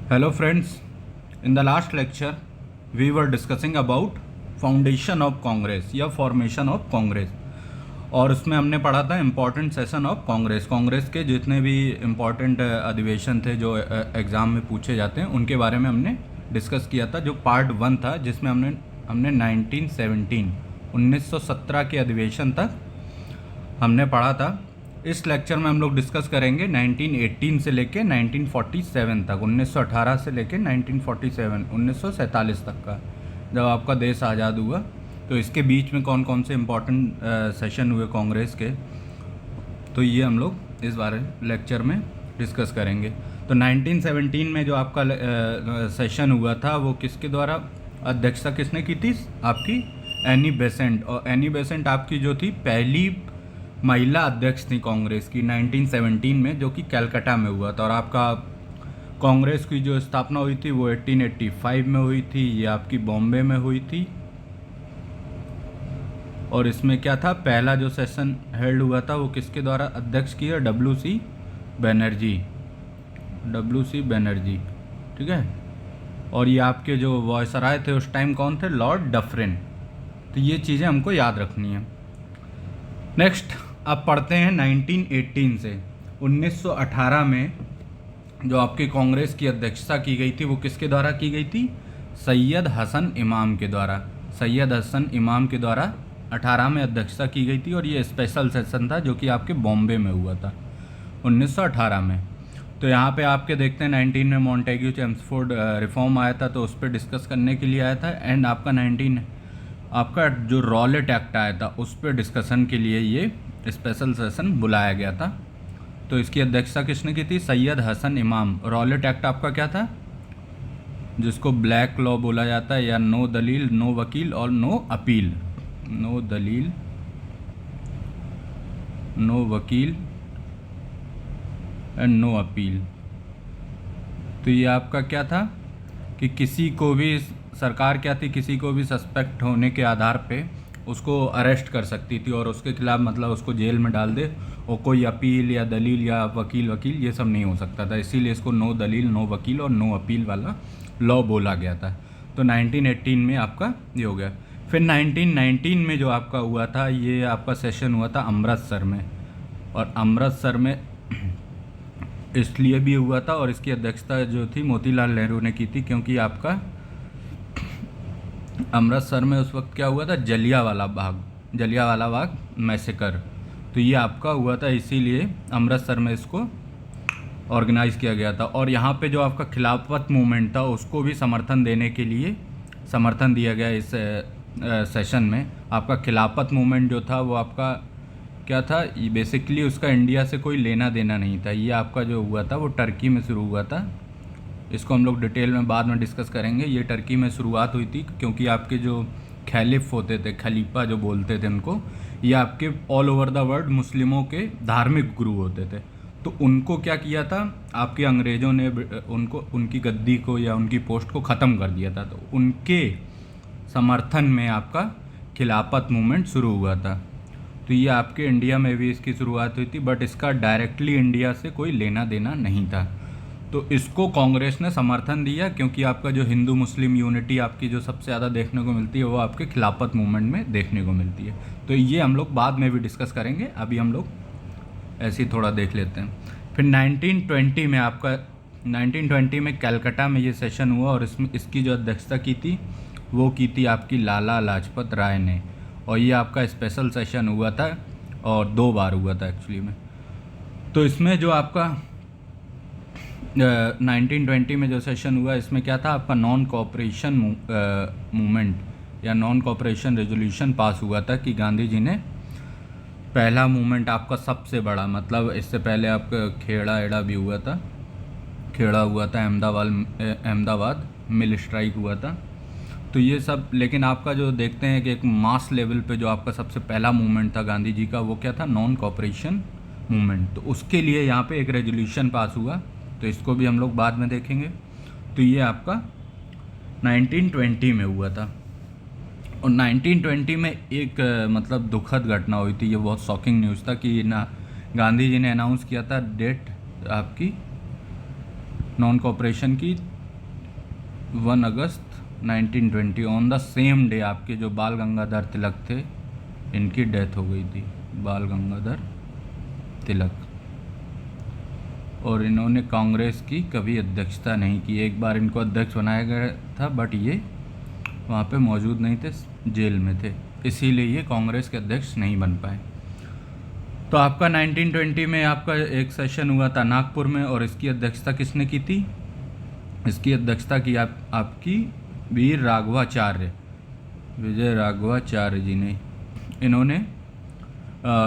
Hello friends, in the last lecture we were discussing about foundation of Congress या formation of Congress. और उसमें हमने पढ़ा था इम्पॉर्टेंट सेशन ऑफ कांग्रेस के जितने भी इम्पॉर्टेंट अधिवेशन थे जो एग्ज़ाम में पूछे जाते हैं उनके बारे में हमने डिस्कस किया था। जो पार्ट 1 था जिसमें हमने 1917 के अधिवेशन तक हमने पढ़ा था। इस लेक्चर में हम लोग डिस्कस करेंगे 1918 से लेके 1947 तक, 1918 से लेके 1947 1947 तक का, जब आपका देश आज़ाद हुआ। तो इसके बीच में कौन कौन से इम्पोर्टेंट सेशन हुए कांग्रेस के, तो ये हम लोग इस बारे लेक्चर में डिस्कस करेंगे। तो 1917 में जो आपका सेशन हुआ था वो किसके द्वारा अध्यक्षता किसने की थी? आपकी एनी बेसेंट। और एनी बेसेंट आपकी जो थी पहली महिला अध्यक्ष थी कांग्रेस की 1917 में, जो कि कलकत्ता में हुआ था। और आपका कांग्रेस की जो स्थापना हुई थी वो 1885 में हुई थी, ये आपकी बॉम्बे में हुई थी। और इसमें क्या था, पहला जो सेशन हेल्ड हुआ था वो किसके द्वारा अध्यक्ष किया? डब्ल्यू.सी. बनर्जी, ठीक है। और ये आपके जो वायसराय थे उस टाइम कौन थे? Lord Dufferin. तो ये चीज़ें हमको याद रखनी है। नेक्स्ट अब पढ़ते हैं 1918 से 1918 में जो आपकी कांग्रेस की अध्यक्षता की गई थी वो किसके द्वारा की गई थी? सैयद हसन इमाम के द्वारा। सैयद हसन इमाम के द्वारा 18 में अध्यक्षता की गई थी। और ये स्पेशल सेशन था जो कि आपके बॉम्बे में हुआ था 1918 में। तो यहाँ पे आपके देखते हैं 19 में मॉन्टेग्यू चेम्सफोर्ड रिफॉर्म आया था, तो उस पर डिस्कस करने के लिए आया था। एंड आपका जो रॉलेट एक्ट आया था उस पर डिस्कशन के लिए ये स्पेशल सेशन बुलाया गया था। तो इसकी अध्यक्षता किसने की थी? सैयद हसन इमाम। रॉलेट एक्ट आपका क्या था? जिसको ब्लैक लॉ बोला जाता है, या नो दलील, नो वकील और नो अपील। नो दलील, नो वकील एंड नो अपील। तो ये आपका क्या था कि किसी को भी सरकार क्या थी, किसी को भी सस्पेक्ट होने के आधार पे उसको अरेस्ट कर सकती थी और उसके खिलाफ मतलब उसको जेल में डाल दे, और कोई अपील या दलील या वकील ये सब नहीं हो सकता था। इसीलिए इसको नो दलील, नो वकील और नो अपील वाला लॉ बोला गया था। तो 1918 में आपका ये हो गया। फिर 1919 में जो आपका हुआ था, ये आपका सेशन हुआ था अमृतसर में। और अमृतसर में इसलिए भी हुआ था और इसकी अध्यक्षता जो थी मोतीलाल नेहरू ने की थी, क्योंकि आपका अमृतसर में उस वक्त क्या हुआ था? जलियांवाला बाग मैसेकर। तो ये आपका हुआ था, इसीलिए अमृतसर में इसको ऑर्गेनाइज़ किया गया था। और यहाँ पे जो आपका खिलाफत मूवमेंट था उसको भी समर्थन देने के लिए समर्थन दिया गया इस सेशन में। आपका खिलाफत मूवमेंट जो था वो आपका क्या था? ये बेसिकली उसका इंडिया से कोई लेना देना नहीं था। ये आपका जो हुआ था वो टर्की में शुरू हुआ था। इसको हम लोग डिटेल में बाद में डिस्कस करेंगे। ये टर्की में शुरुआत हुई थी क्योंकि आपके जो खलीफ होते थे, खलीफा जो बोलते थे उनको, ये आपके ऑल ओवर द वर्ल्ड मुस्लिमों के धार्मिक गुरु होते थे। तो उनको क्या किया था, आपके अंग्रेज़ों ने उनको उनकी गद्दी को या उनकी पोस्ट को ख़त्म कर दिया था। तो उनके समर्थन में आपका खिलाफत मूवमेंट शुरू हुआ था। तो ये आपके इंडिया में भी इसकी शुरुआत हुई थी, बट इसका डायरेक्टली इंडिया से कोई लेना देना नहीं था। तो इसको कांग्रेस ने समर्थन दिया क्योंकि आपका जो हिंदू मुस्लिम यूनिटी आपकी जो सबसे ज़्यादा देखने को मिलती है वो आपके खिलाफत मूवमेंट में देखने को मिलती है। तो ये हम लोग बाद में भी डिस्कस करेंगे, अभी हम लोग ऐसे ही थोड़ा देख लेते हैं। फिर 1920 में आपका 1920 में कलकत्ता में ये सेशन हुआ और इसकी जो अध्यक्षता की थी वो की थी आपकी लाला लाजपत राय ने। और ये आपका स्पेशल सेशन हुआ था और 2 बार हुआ था एक्चुअली में। तो इसमें जो आपका 1920 में जो सेशन हुआ इसमें क्या था, आपका नॉन कोऑपरेशन मूवमेंट या नॉन कोऑपरेशन रेजोल्यूशन पास हुआ था कि गांधी जी ने पहला मूवमेंट आपका सबसे बड़ा, मतलब इससे पहले आपका खेड़ा एड़ा भी हुआ था, खेड़ा हुआ था, अहमदाबाद मिल स्ट्राइक हुआ था। तो ये सब, लेकिन आपका जो देखते हैं कि एक मास लेवल पे जो आपका सबसे पहला मूवमेंट था गांधी जी का वो क्या था? Non cooperation movement. तो उसके लिए यहाँ पे एक रेजोल्यूशन पास हुआ, तो इसको भी हम लोग बाद में देखेंगे। तो ये आपका 1920 में हुआ था। और 1920 में एक मतलब दुखद घटना हुई थी, ये बहुत शॉकिंग न्यूज़ था कि गांधी जी ने अनाउंस किया था डेट आपकी नॉन कोऑपरेशन की 1 अगस्त 1920 ऑन द सेम डे आपके जो बाल गंगाधर तिलक थे इनकी डेथ हो गई थी, बाल गंगाधर तिलक। और इन्होंने कांग्रेस की कभी अध्यक्षता नहीं की। एक बार इनको अध्यक्ष बनाया गया था बट ये वहाँ पे मौजूद नहीं थे, जेल में थे, इसीलिए ये कांग्रेस के अध्यक्ष नहीं बन पाए। तो आपका 1920 में आपका एक सेशन हुआ था नागपुर में, और इसकी अध्यक्षता किसने की थी? इसकी अध्यक्षता की आपकी वीर राघवाचार्य, विजय राघवाचार्य जी ने, इन्होंने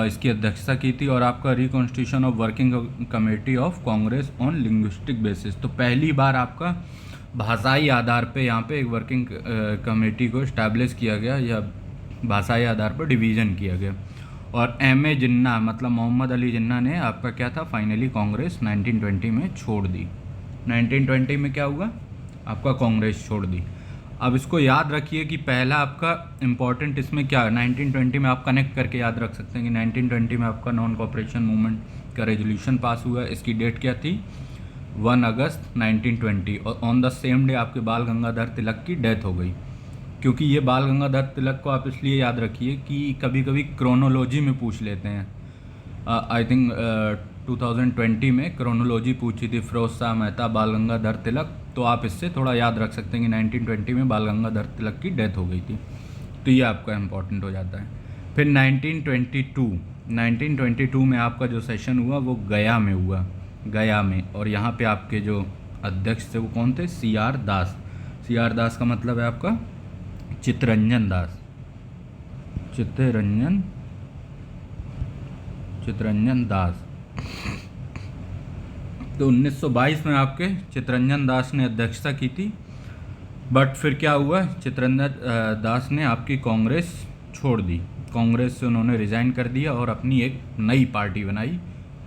इसकी अध्यक्षता की थी। और आपका reconstitution of working committee of Congress on linguistic basis, तो पहली बार आपका भाषाई आधार पे यहाँ पे एक वर्किंग कमेटी को इस्टेब्लिश किया गया, या भाषाई आधार पर डिवीज़न किया गया। और M.A. जिन्ना मतलब मोहम्मद अली जिन्ना ने आपका क्या था, फाइनली कांग्रेस 1920 में छोड़ दी। 1920 में क्या हुआ, आपका कांग्रेस छोड़ दी। अब इसको याद रखिए कि पहला आपका इम्पॉर्टेंट इसमें क्या है, 1920 में आप कनेक्ट करके याद रख सकते हैं कि 1920 में आपका नॉन कॉपरेशन मूवमेंट का रेजोल्यूशन पास हुआ। इसकी डेट क्या थी, 1 अगस्त 1920, और ऑन द सेम डे आपके बाल गंगाधर तिलक की डेथ हो गई। क्योंकि ये बाल गंगाधर तिलक को आप इसलिए याद रखिए कि कभी कभी क्रोनोलॉजी में पूछ लेते हैं। आई थिंक 2020 में क्रोनोलॉजी पूछी थी, फिरोज शाह मेहता, बाल गंगाधर तिलक, तो आप इससे थोड़ा याद रख सकते हैं कि 1920 में बाल गंगाधर तिलक की डेथ हो गई थी, तो ये आपका इम्पोर्टेंट हो जाता है। फिर 1922 में आपका जो सेशन हुआ वो गया में हुआ, गया में, और यहाँ पे आपके जो अध्यक्ष थे वो कौन थे, CR दास। CR दास का मतलब है आपका चित्तरंजन दास, चित्तरंजन दास। तो 1922 में आपके चित्तरंजन दास ने अध्यक्षता की थी, बट फिर क्या हुआ, चित्तरंजन दास ने आपकी कांग्रेस छोड़ दी, कांग्रेस से उन्होंने रिज़ाइन कर दिया और अपनी एक नई पार्टी बनाई,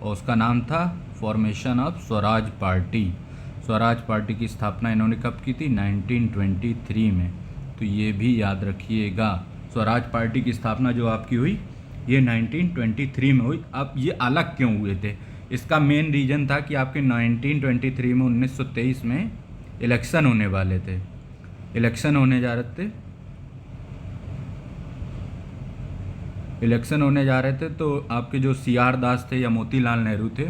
और उसका नाम था formation of Swaraj party. Swaraj party की स्थापना इन्होंने कब की थी, 1923 में, तो ये भी याद रखिएगा। स्वराज पार्टी की स्थापना जो आपकी हुई ये 1923 में हुई। अब ये अलग क्यों हुए थे, इसका मेन रीज़न था कि आपके 1923 में 1923 में इलेक्शन होने वाले थे, इलेक्शन होने जा रहे थे, तो आपके जो CR दास थे या मोतीलाल नेहरू थे,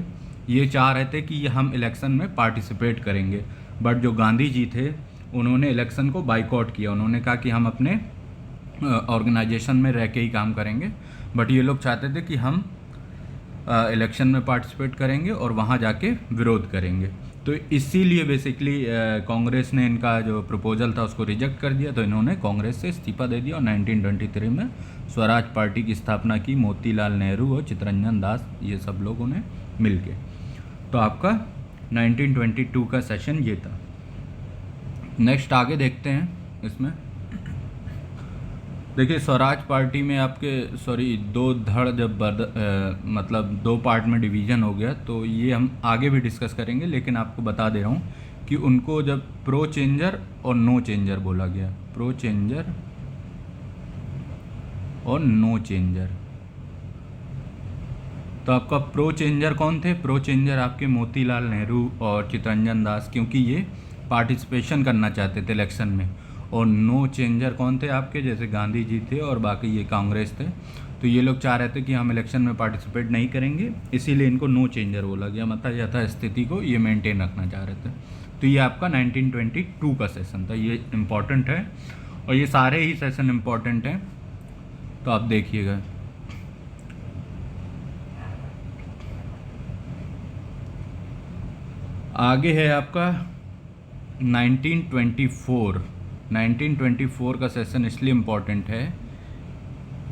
ये चाह रहे थे कि हम इलेक्शन में पार्टिसिपेट करेंगे, बट जो गांधी जी थे उन्होंने इलेक्शन को बाइकआउट किया। उन्होंने कहा कि हम अपने ऑर्गेनाइजेशन में रह के ही काम करेंगे, बट ये लोग चाहते थे कि हम इलेक्शन में पार्टिसिपेट करेंगे और वहाँ जाके विरोध करेंगे। तो इसीलिए बेसिकली कांग्रेस ने इनका जो प्रपोजल था उसको रिजेक्ट कर दिया, तो इन्होंने कांग्रेस से इस्तीफा दे दिया और 1923 में स्वराज पार्टी की स्थापना की, मोतीलाल नेहरू और चित्तरंजन दास ये सब लोगों ने मिल के। तो आपका 1922 का सेशन ये था। नेक्स्ट आगे देखते हैं। इसमें देखिए स्वराज पार्टी में आपके दो धड़ जब मतलब दो पार्ट में डिवीज़न हो गया, तो ये हम आगे भी डिस्कस करेंगे, लेकिन आपको बता दे रहा हूँ कि उनको जब प्रो चेंजर और नो चेंजर बोला गया, प्रो चेंजर और नो चेंजर। तो आपका प्रो चेंजर कौन थे, प्रो चेंजर आपके मोतीलाल नेहरू और चित्तरंजन दास, क्योंकि ये पार्टिसिपेशन करना चाहते थे इलेक्शन में। और नो चेंजर कौन थे आपके, जैसे गांधी जी थे और बाकी ये कांग्रेस थे, तो ये लोग चाह रहे थे कि हम इलेक्शन में पार्टिसिपेट नहीं करेंगे, इसीलिए इनको नो चेंजर बोला गया, मतलब यथा स्थिति को ये मेंटेन रखना चाह रहे थे। तो ये आपका 1922 का सेशन था, ये इम्पॉर्टेंट है और ये सारे ही सेशन इम्पॉर्टेंट हैं, तो आप देखिएगा। आगे है आपका 1924 का सेशन इसलिए इम्पॉर्टेंट है,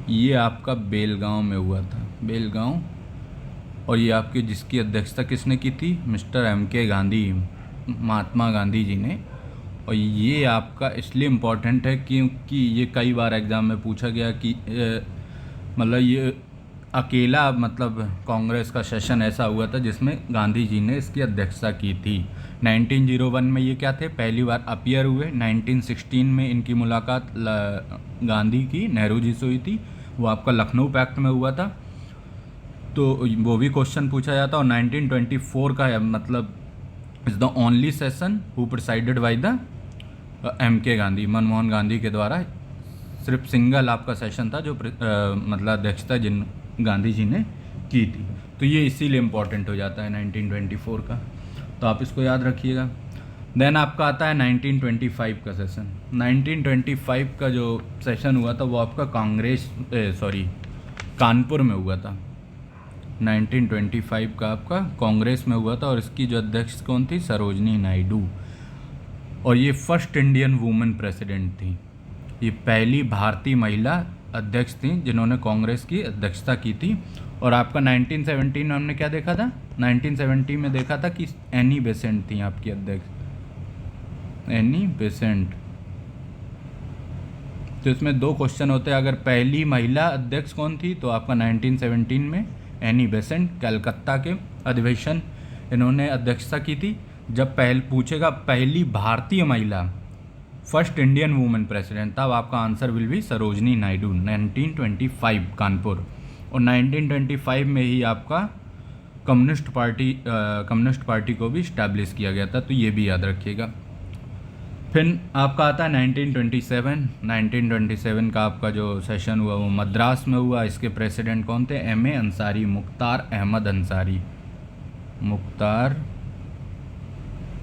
ये आपका बेलगांव में हुआ था, बेलगांव, और ये आपकी जिसकी अध्यक्षता किसने की थी, मिस्टर M.K. गांधी, महात्मा गांधी जी ने। और ये आपका इसलिए इम्पॉर्टेंट है क्योंकि ये कई बार एग्ज़ाम में पूछा गया कि मतलब ये अकेला मतलब कांग्रेस का सेशन ऐसा हुआ था जिसमें गांधी जी ने इसकी अध्यक्षता की थी। 1901 में ये क्या थे, पहली बार अपीयर हुए। 1916 में इनकी मुलाकात गांधी की नेहरू जी से हुई थी, वो आपका लखनऊ पैक्ट में हुआ था, तो वो भी क्वेश्चन पूछा जाता। और 1924 का मतलब is the only session who presided by the MK Gandhi, Manmohan Gandhi के द्वारा सिर्फ सिंगल आपका सेशन था जो मतलब अध्यक्षता जिन गांधी जी ने की थी। तो ये इसीलिए इम्पोर्टेंट हो जाता है 1924 का, तो आप इसको याद रखिएगा। देन आपका आता है 1925 का सेशन। 1925 का जो सेशन हुआ था वो आपका कानपुर में हुआ था। 1925 का आपका कांग्रेस में हुआ था और इसकी जो अध्यक्ष कौन थी? सरोजनी नायडू। और ये फर्स्ट इंडियन वुमेन प्रेसिडेंट थी, ये पहली भारतीय महिला अध्यक्ष थी जिन्होंने कांग्रेस की अध्यक्षता की थी। और आपका 1917 में हमने क्या देखा था? 1970 में देखा था कि एनी बेसेंट थी आपकी अध्यक्ष, एनी बेसेंट। तो इसमें दो क्वेश्चन होते हैं, अगर पहली महिला अध्यक्ष कौन थी तो आपका 1917 में एनी बेसेंट, कलकत्ता के अधिवेशन इन्होंने अध्यक्षता की थी। जब पूछेगा पहली भारतीय महिला, फर्स्ट इंडियन वुमेन प्रेसिडेंट, तब आपका answer will be Sarojini Naidu, 1925 Kanpur. और 1925 में ही आपका कम्युनिस्ट पार्टी को भी इस्टेब्लिश किया गया था, तो ये भी याद रखिएगा। फिर आपका आता है 1927 का आपका जो सेशन हुआ वो मद्रास में हुआ। इसके प्रेसिडेंट कौन थे? MA अंसारी, मुख्तार अहमद अंसारी, मुख्तार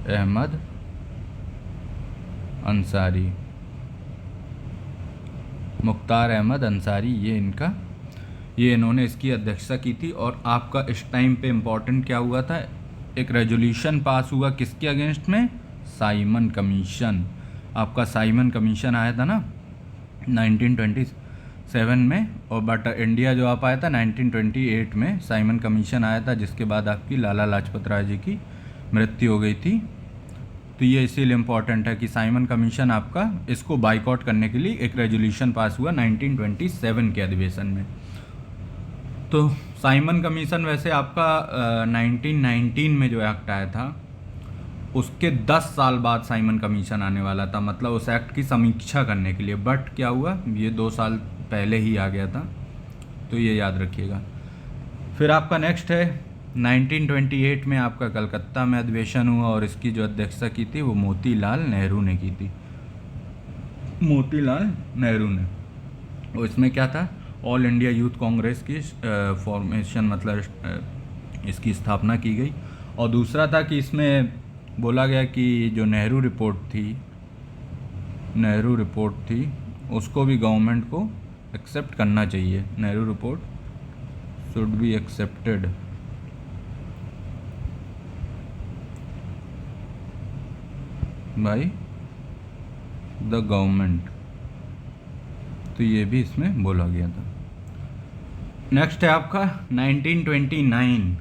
अहमद अंसारी, मुख्तार अहमद अंसारी, ये इन्होंने इसकी अध्यक्षता की थी। और आपका इस टाइम पे इम्पोर्टेंट क्या हुआ था? एक रेजोल्यूशन पास हुआ किसके अगेंस्ट में? Simon commission. आपका साइमन कमीशन आया था ना 1927 में, और बट इंडिया जो आप आया था 1928 में साइमन कमीशन आया था, जिसके बाद आपकी लाला लाजपत राय जी की मृत्यु हो गई थी। तो ये इसीलिए इम्पॉर्टेंट है कि साइमन कमीशन आपका इसको बाइकआउट करने के लिए एक रेजोल्यूशन पास हुआ 1927 के अधिवेशन में। तो साइमन कमीशन वैसे आपका 1919 में जो एक्ट आया था उसके 10 साल बाद साइमन कमीशन आने वाला था, मतलब उस एक्ट की समीक्षा करने के लिए, बट क्या हुआ, ये 2 साल पहले ही आ गया था, तो ये याद रखिएगा। फिर आपका नेक्स्ट है 1928 में आपका कलकत्ता में अधिवेशन हुआ और इसकी जो अध्यक्षता की थी वो मोतीलाल नेहरू ने की थी, मोतीलाल नेहरू ने। और इसमें क्या था? ऑल इंडिया यूथ कांग्रेस की फॉर्मेशन, मतलब इसकी स्थापना की गई। और दूसरा था कि इसमें बोला गया कि जो नेहरू रिपोर्ट थी उसको भी गवर्नमेंट को एक्सेप्ट करना चाहिए। Nehru report should be accepted by the government, तो ये भी इसमें बोला गया था। नेक्स्ट है आपका 1929,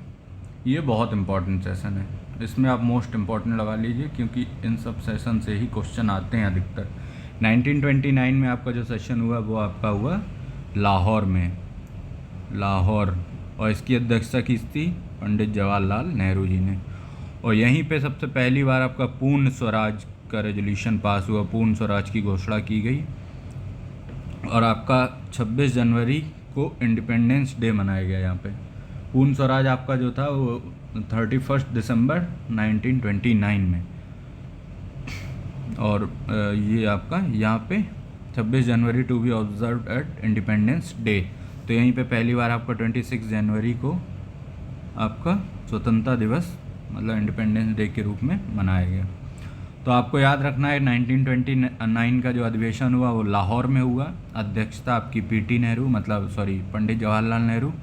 ये बहुत इंपॉर्टेंट सेशन है, इसमें आप मोस्ट इम्पॉर्टेंट लगा लीजिए क्योंकि इन सब सेशन से ही क्वेश्चन आते हैं अधिकतर। 1929 में आपका जो सेशन हुआ वो आपका हुआ लाहौर में, और इसकी अध्यक्षता की थी पंडित जवाहरलाल नेहरू जी ने। और यहीं पे सबसे पहली बार आपका पूर्ण स्वराज का रेजोल्यूशन पास हुआ, पूर्ण स्वराज की घोषणा की गई। और आपका 26 जनवरी को इंडिपेंडेंस डे मनाया गया यहाँ पे। पूर्ण स्वराज आपका जो था वो 31 दिसंबर 1929 में, और ये आपका यहाँ पे 26 जनवरी to be observe at Independence Day. तो यहीं पे पहली बार आपका 26 जनवरी को आपका स्वतंत्रता दिवस मतलब इंडिपेंडेंस डे के रूप में मनाया गया। तो आपको याद रखना है 1929 का जो अधिवेशन हुआ वो लाहौर में हुआ, अध्यक्षता आपकी पंडित जवाहरलाल नेहरू,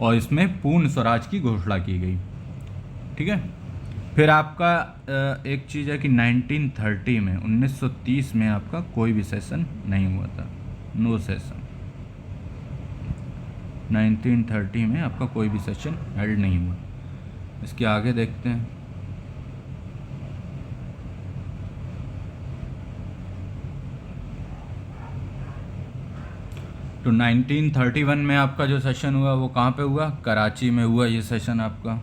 और इसमें पूर्ण स्वराज की घोषणा की गई। ठीक है। फिर आपका एक चीज़ है कि 1930 में आपका कोई भी सेशन नहीं हुआ था, नो सेशन। 1930 में आपका कोई भी सेशन हेल्ड नहीं हुआ। इसके आगे देखते हैं। तो 1931 में आपका जो सेशन हुआ वो कहाँ पे हुआ? कराची में हुआ ये सेशन आपका।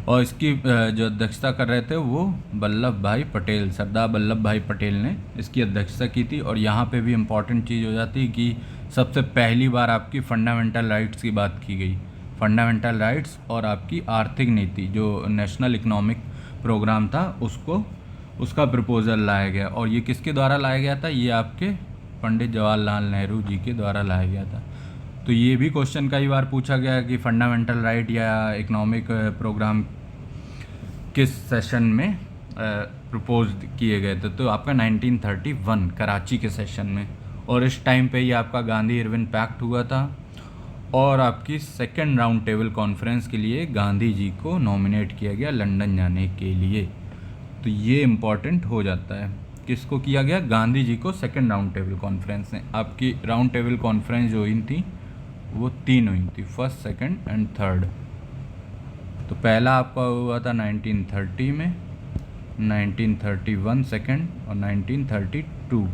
और इसकी जो अध्यक्षता कर रहे थे वो वल्लभ भाई पटेल, सरदार वल्लभ भाई पटेल ने इसकी अध्यक्षता की थी। और यहाँ पे भी इम्पॉर्टेंट चीज़ हो जाती है कि सबसे पहली बार आपकी फंडामेंटल राइट्स की बात की गई। फंडामेंटल राइट्स और आपकी आर्थिक नीति जो नेशनल इकोनॉमिक प्रोग्राम था उसका प्रपोज़ल लाया गया। और ये किसके द्वारा लाया गया था? ये आपके पंडित जवाहरलाल नेहरू जी के द्वारा लाया गया था। तो ये भी क्वेश्चन कई बार पूछा गया कि फंडामेंटल राइट या इकोनॉमिक प्रोग्राम किस सेशन में प्रपोज किए गए थे? तो आपका 1931 कराची के सेशन में। और इस टाइम पे ये आपका गांधी इरविन पैक्ट हुआ था और आपकी सेकेंड राउंड टेबल कॉन्फ्रेंस के लिए गांधी जी को नॉमिनेट किया गया लंदन जाने के लिए। तो ये इम्पॉर्टेंट हो जाता है। किसको किया गया? गांधी जी को सेकेंड राउंड टेबल कॉन्फ्रेंस में। आपकी राउंड टेबल कॉन्फ्रेंस जो हुई थी वो 3 हुई थी, फर्स्ट, सेकेंड एंड थर्ड। तो पहला आपका हुआ था 1930 में, 1931 सेकेंड और 1932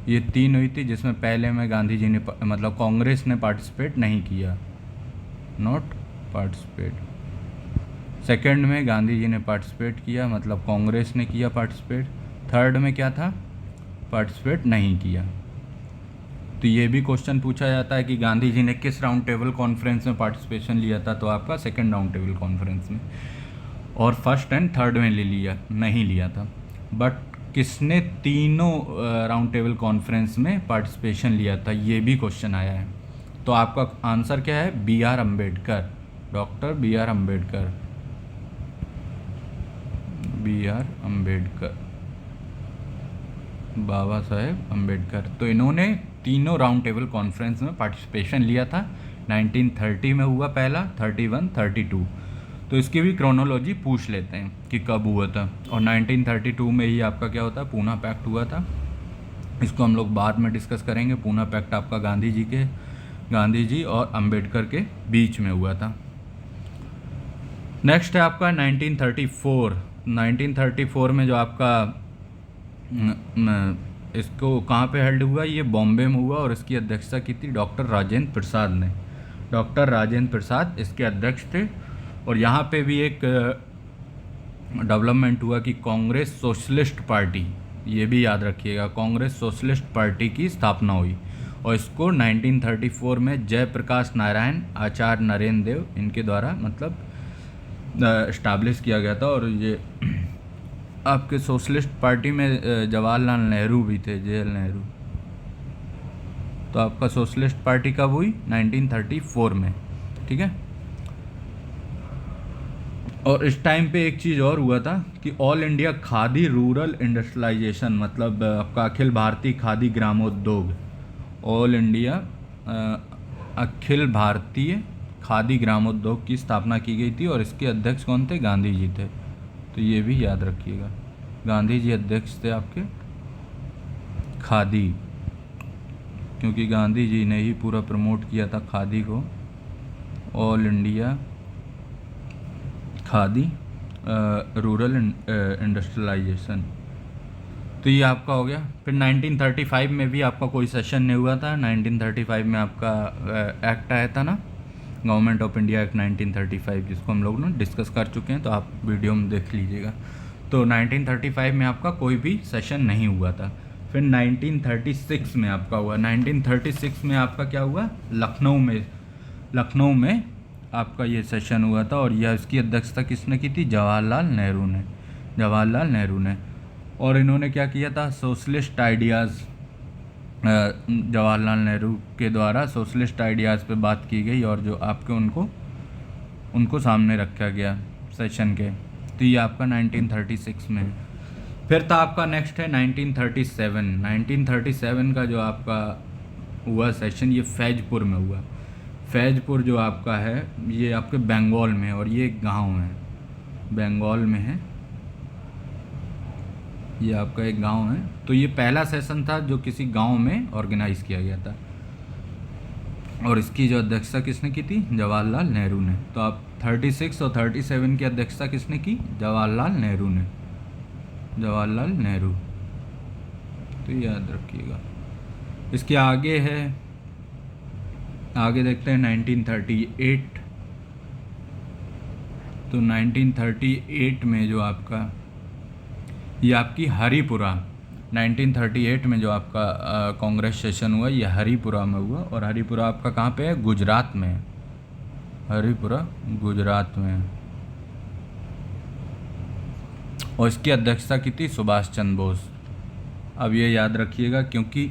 ये 3 हुई थी, जिसमें पहले में गांधी जी ने मतलब कांग्रेस ने पार्टिसिपेट नहीं किया, नॉट पार्टिसिपेट। सेकंड में गांधी जी ने पार्टिसिपेट किया, मतलब कांग्रेस ने किया पार्टिसिपेट। थर्ड में क्या था? पार्टिसिपेट नहीं किया। तो ये भी क्वेश्चन पूछा जाता है कि गांधी जी ने किस राउंड टेबल कॉन्फ्रेंस में पार्टिसिपेशन लिया था? तो आपका सेकंड राउंड टेबल कॉन्फ्रेंस में। और फर्स्ट एंड थर्ड में नहीं लिया था। बट किसने तीनों राउंड टेबल कॉन्फ्रेंस में पार्टिसिपेशन लिया था? ये भी क्वेश्चन आया है। तो आपका आंसर क्या है? B R Ambedkar, doctor B R Ambedkar, B R Ambedkar, Baba Saheb Ambedkar. तो इन्होंने तीनों राउंड टेबल कॉन्फ्रेंस में पार्टिसिपेशन लिया था। 1930 में हुआ पहला, 31, 32। तो इसकी भी क्रोनोलॉजी पूछ लेते हैं कि कब हुआ था। और 1932 में ही आपका क्या होता है? पूना पैक्ट हुआ था। इसको हम लोग बाद में डिस्कस करेंगे। पूना पैक्ट आपका गांधी जी और अम्बेडकर के बीच में हुआ था। नेक्स्ट है आपका 1934। 1934 में जो आपका इसको कहाँ पे हेल्ड हुआ? ये बॉम्बे में हुआ और इसकी अध्यक्षता की थी डॉक्टर राजेंद्र प्रसाद ने। डॉक्टर राजेंद्र प्रसाद इसके अध्यक्ष थे। और यहाँ पे भी एक डेवलपमेंट हुआ कि कांग्रेस सोशलिस्ट पार्टी, ये भी याद रखिएगा, कांग्रेस सोशलिस्ट पार्टी की स्थापना हुई। और इसको 1934 में जयप्रकाश नारायण, आचार्य नरेंद्र देव, इनके द्वारा मतलब इस्टाब्लिश किया गया था। और ये आपके सोशलिस्ट पार्टी में जवाहरलाल नेहरू भी थे, JL नेहरू। तो आपका सोशलिस्ट पार्टी कब हुई? 1934 में, ठीक है। और इस टाइम पे एक चीज़ और हुआ था कि all India khadi rural industrialisation, मतलब आपका अखिल भारतीय खादी ग्रामोद्योग, ऑल इंडिया अखिल भारतीय खादी ग्रामोद्योग की स्थापना की गई थी। और इसके अध्यक्ष कौन थे? गांधी जी थे। तो ये भी याद रखिएगा, गांधी जी अध्यक्ष थे आपके खादी, क्योंकि गांधी जी ने ही पूरा प्रमोट किया था खादी को, all India khadi rural industrialisation. तो ये आपका हो गया। फिर 1935 में भी आपका कोई सेशन नहीं हुआ था। 1935 में आपका एक्ट आया था ना, गवर्नमेंट ऑफ इंडिया एक्ट 1935, जिसको हम लोग ना डिस्कस कर चुके हैं, तो आप वीडियो में देख लीजिएगा। तो 1935 में आपका कोई भी सेशन नहीं हुआ था। फिर 1936 में आपका हुआ। 1936 में आपका क्या हुआ? लखनऊ में आपका ये सेशन हुआ था। और यह इसकी अध्यक्षता किसने की थी? जवाहरलाल नेहरू ने। और इन्होंने क्या किया था? सोशलिस्ट आइडियाज़, जवाहरलाल नेहरू के द्वारा सोशलिस्ट आइडियाज़ पे बात की गई और जो आपके उनको सामने रखा गया सेशन के। तो ये आपका 1936 में। फिर था आपका नेक्स्ट है 1937। 1937 का जो आपका हुआ सेशन, ये फैजपुर में हुआ। फैजपुर जो आपका है ये आपके बंगाल में, और ये एक गांव है, बंगाल में है, ये आपका एक गांव है। तो ये पहला सेशन था जो किसी गांव में ऑर्गेनाइज किया गया था। और इसकी जो अध्यक्षता किसने की थी? जवाहरलाल नेहरू ने। तो आप 36 और 37 की अध्यक्षता किसने की? जवाहरलाल नेहरू। तो याद रखिएगा। इसके आगे है, आगे देखते हैं 1938। तो 1938 में जो आपका ये आपकी हरिपुरा, 1938 में जो आपका कांग्रेस सेशन हुआ, ये हरिपुरा में हुआ। और हरिपुरा आपका कहाँ पे है? गुजरात में है। हरिपुरा गुजरात में है। और इसकी अध्यक्षता की थी सुभाष चंद्र बोस। अब ये याद रखिएगा क्योंकि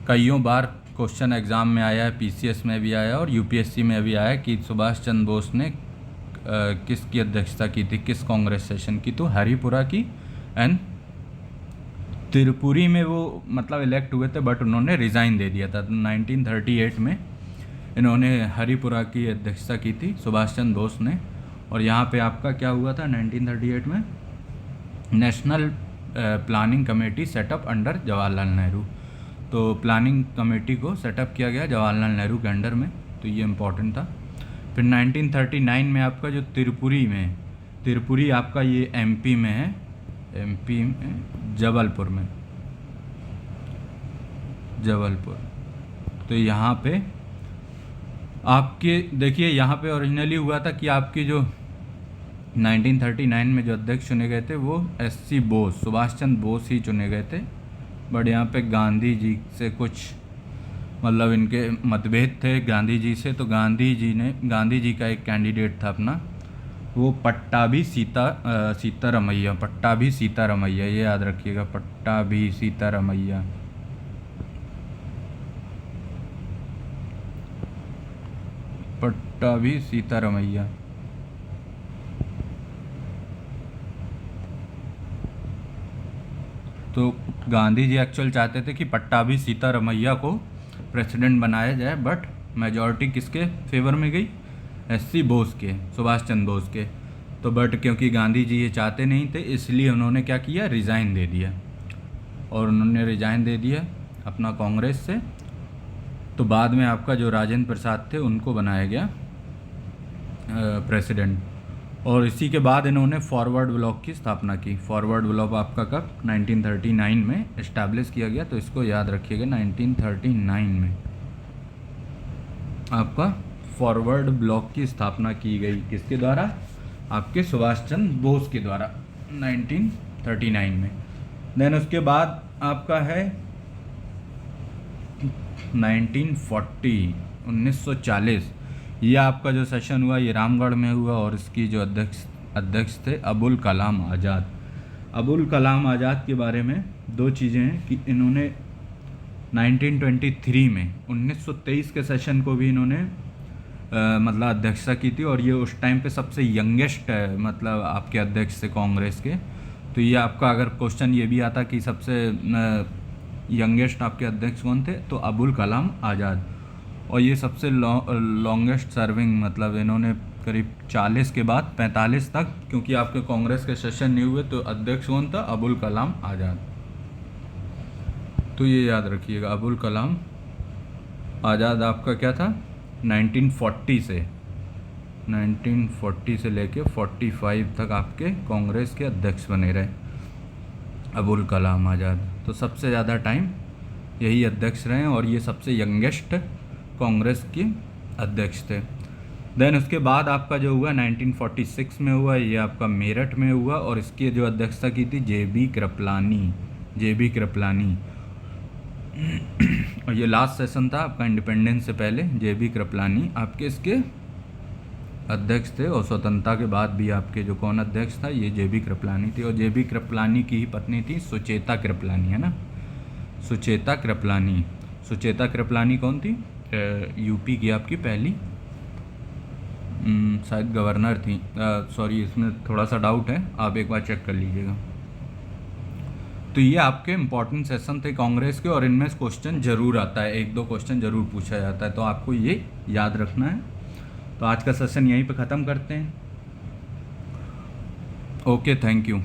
कईयों बार क्वेश्चन एग्ज़ाम में आया है, पीसीएस में भी आया और यूपीएससी में भी आया कि सुभाष चंद्र बोस ने किसकी अध्यक्षता की थी, किस कांग्रेस सेशन की, तो हरिपुरा की एंड त्रिपुरी में वो मतलब इलेक्ट हुए थे बट उन्होंने रिज़ाइन दे दिया था। तो 1938 में इन्होंने हरिपुरा की अध्यक्षता की थी सुभाष चंद्र बोस ने। और यहाँ पे आपका क्या हुआ था 1938 में, national planning committee setup under Jawaharlal Nehru. तो प्लानिंग कमेटी को सेटअप किया गया जवाहरलाल नेहरू के अंडर में, तो ये इम्पोर्टेंट था। फिर 1939 में आपका जो त्रिपुरी आपका ये एमपी में है, एमपी में जबलपुर तो यहाँ पे आपके देखिए यहाँ पे ओरिजिनली हुआ था कि आपकी जो 1939 में जो अध्यक्ष चुने गए थे वो एससी बोस, सुभाष चंद्र बोस ही चुने गए थे। बट यहाँ पे गांधी जी से कुछ मतलब इनके मतभेद थे गांधी जी से, तो गांधी जी का एक कैंडिडेट था अपना, वो पट्टाभी सीतारमैया, ये याद रखिएगा, पट्टाभी सीतारमैया। तो गांधी जी एक्चुअल चाहते थे कि पट्टाभी सीतारमैया को प्रेसिडेंट बनाया जाए, बट मेजॉरिटी किसके फेवर में गई, एससी बोस के, सुभाष चंद्र बोस के। तो बट क्योंकि गांधी जी ये चाहते नहीं थे इसलिए उन्होंने क्या किया, रिज़ाइन दे दिया। और उन्होंने रिज़ाइन दे दिया अपना कांग्रेस से। तो बाद में आपका जो राजेंद्र प्रसाद थे उनको बनाया गया प्रेसिडेंट। और इसी के बाद इन्होंने फॉरवर्ड ब्लॉक की स्थापना की। फॉरवर्ड ब्लॉक आपका कब, 1939 में इस्टेब्लिश किया गया। तो इसको याद रखिएगा 1939 में आपका फॉरवर्ड ब्लॉक की स्थापना की गई, किसके द्वारा, आपके सुभाष चंद्र बोस के द्वारा 1939 में। देन उसके बाद आपका है 1940 ये आपका जो सेशन हुआ ये रामगढ़ में हुआ। और इसकी जो अध्यक्ष थे अबुल कलाम आज़ाद। अबुल कलाम आज़ाद के बारे में दो चीज़ें हैं कि इन्होंने 1923 में 1923 के सेशन को भी इन्होंने मतलब अध्यक्षता की थी। और ये उस टाइम पे सबसे यंगेस्ट मतलब आपके अध्यक्ष थे कांग्रेस के। तो ये आपका अगर क्वेश्चन ये भी आता कि सबसे यंगेस्ट आपके अध्यक्ष कौन थे, तो अबुल कलाम आज़ाद। और ये सबसे लॉन्गेस्ट सर्विंग, मतलब इन्होंने करीब 40 के बाद 45 तक, क्योंकि आपके कांग्रेस के सेशन नहीं हुए, तो अध्यक्ष कौन था, अबुल कलाम आज़ाद। तो ये याद रखिएगा अबुल कलाम आज़ाद आपका क्या था, 1940 से लेके 45 तक आपके कांग्रेस के अध्यक्ष बने रहे अबुल कलाम आज़ाद। तो सबसे ज़्यादा टाइम यही अध्यक्ष रहे और ये सबसे यंगेस्ट कांग्रेस के अध्यक्ष थे। देन उसके बाद आपका जो हुआ 1946 में हुआ, ये आपका मेरठ में हुआ। और इसकी जो अध्यक्षता की थी जे.बी. कृपलानी। और ये लास्ट सेशन था आपका इंडिपेंडेंस से पहले। जे.बी. कृपलानी आपके इसके अध्यक्ष थे। और स्वतंत्रता के बाद भी आपके जो कौन अध्यक्ष था, ये जे.बी. कृपलानी थी। और जे.बी. कृपलानी की ही पत्नी थी सुचेता कृपलानी, है ना, सुचेता कृपलानी कौन थी, यूपी की आपकी पहली शायद गवर्नर थी। सॉरी, इसमें थोड़ा सा डाउट है, आप एक बार चेक कर लीजिएगा। तो ये आपके इम्पॉर्टेंट सेशन थे कांग्रेस के, और इनमें क्वेश्चन जरूर आता है, एक दो क्वेश्चन जरूर पूछा जाता है, तो आपको ये याद रखना है। तो आज का सेशन यहीं पे ख़त्म करते हैं। Okay, thank you.